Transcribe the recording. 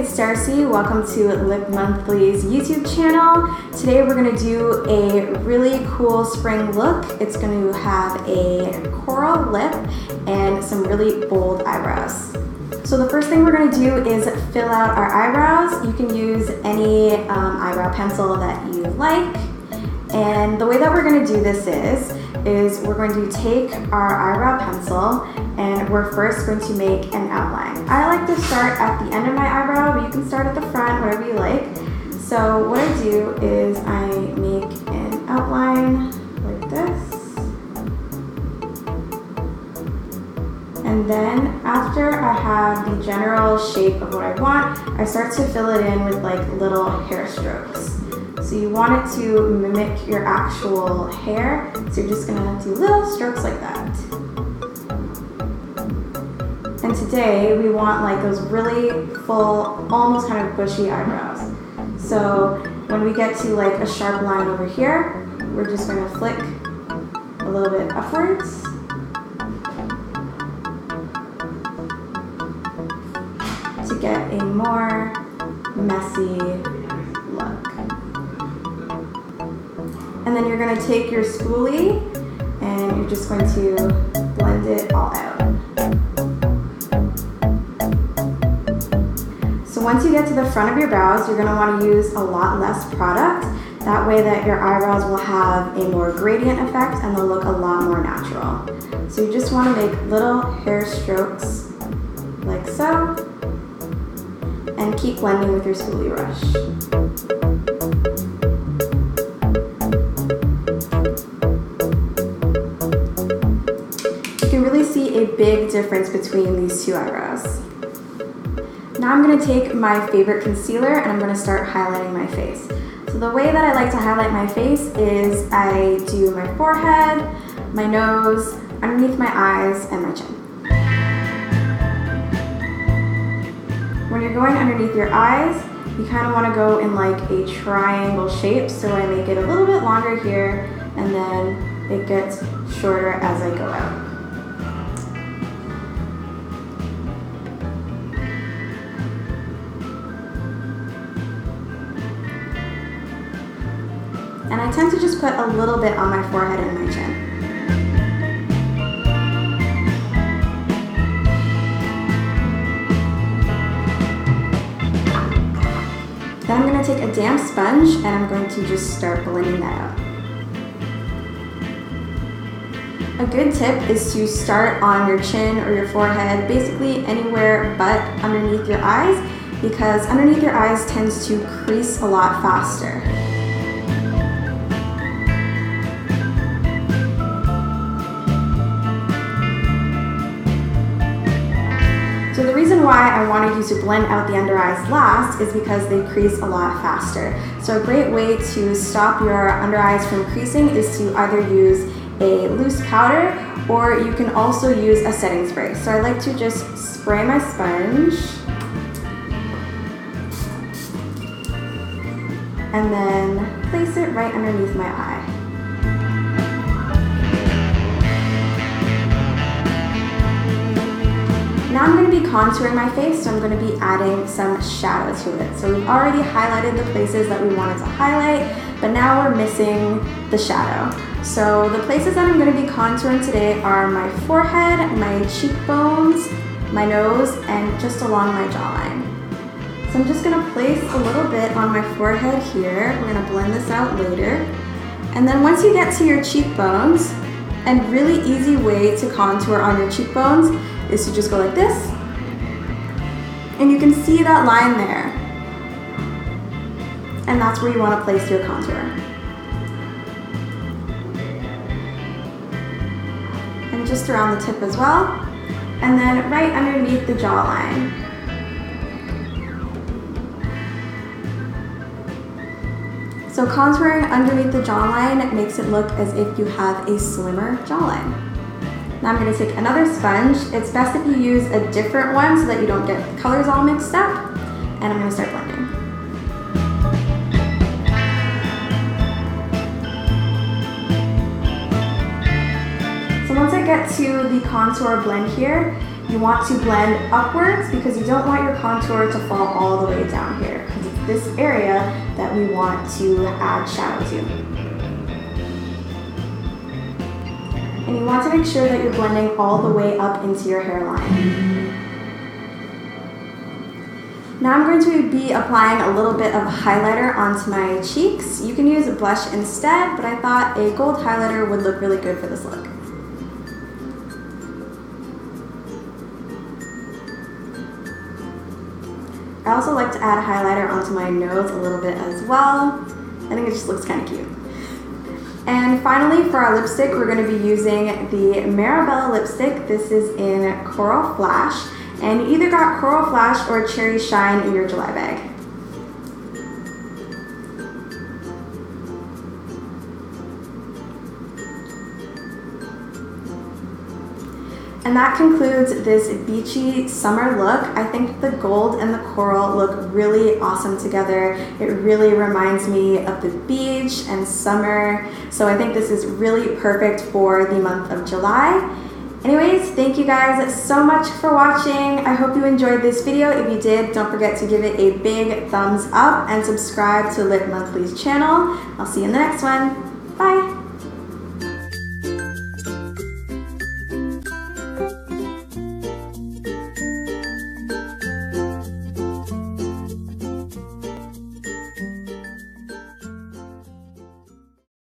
it's Darcy. Welcome to Lip Monthly's YouTube channel. Today we're going to do a really cool spring look. It's going to have a coral lip and some really bold eyebrows. So the first thing we're going to do is fill out our eyebrows. You can use any eyebrow pencil that you like. And the way that we're going to do this is we're going to take our eyebrow pencil and we're first going to make an outline. I like to start at the end of my eyebrow, but you can start at the front, whatever you like. So what I do is I make an outline like this. And then after I have the general shape of what I want, I start to fill it in with like little hair strokes. So you want it to mimic your actual hair, so you're just gonna do little strokes like that. And today we want like those really full, almost kind of bushy eyebrows. So when we get to like a sharp line over here, we're just gonna flick a little bit upwards. To get a more messy look. And then you're going to take your spoolie and you're just going to blend it all out. So once you get to the front of your brows, you're going to want to use a lot less product. That way that your eyebrows will have a more gradient effect and they'll look a lot more natural. So you just want to make little hair strokes like so and keep blending with your spoolie brush. See a big difference between these two eyebrows. Now I'm going to take my favorite concealer and I'm going to start highlighting my face. So the way that I like to highlight my face is I do my forehead, my nose, underneath my eyes, and my chin. When you're going underneath your eyes, you kind of want to go in like a triangle shape, so I make it a little bit longer here and then it gets shorter as I go out. And I tend to just put a little bit on my forehead and my chin. Then I'm going to take a damp sponge and I'm going to just start blending that out. A good tip is to start on your chin or your forehead, basically anywhere but underneath your eyes, because underneath your eyes tends to crease a lot faster. So the reason why I wanted you to blend out the under eyes last is because they crease a lot faster. So a great way to stop your under eyes from creasing is to either use a loose powder or you can also use a setting spray. So I like to just spray my sponge and then place it right underneath my eye. Now I'm going to be contouring my face, so I'm going to be adding some shadow to it. So we've already highlighted the places that we wanted to highlight, but now we're missing the shadow. So the places that I'm going to be contouring today are my forehead, my cheekbones, my nose, and just along my jawline. So I'm just going to place a little bit on my forehead here. We're going to blend this out later. And then once you get to your cheekbones, a really easy way to contour on your cheekbones is to just go like this, and you can see that line there, and that's where you want to place your contour. And just around the tip as well, and then right underneath the jawline. So contouring underneath the jawline makes it look as if you have a slimmer jawline. Now I'm going to take another sponge. It's best if you use a different one so that you don't get the colors all mixed up. And I'm going to start blending. So once I get to the contour blend here, You want to blend upwards because you don't want your contour to fall all the way down here, because it's this area that we want to add shadow to. And you want to make sure that you're blending all the way up into your hairline. Now I'm going to be applying a little bit of highlighter onto my cheeks. You can use a blush instead, but I thought a gold highlighter would look really good for this look. I also like to add a highlighter onto my nose a little bit as well. I think it just looks kind of cute. And finally, for our lipstick, we're going to be using the Marabella lipstick. This is in Coral Flash. And you either got Coral Flash or Cherry Shine in your July bag. And that concludes this beachy summer look. I think the gold and the coral look really awesome together. It really reminds me of the beach and summer. So I think this is really perfect for the month of July. Anyways, thank you guys so much for watching. I hope you enjoyed this video. If you did, don't forget to give it a big thumbs up and subscribe to Lip Monthly's channel. I'll see you in the next one. Bye.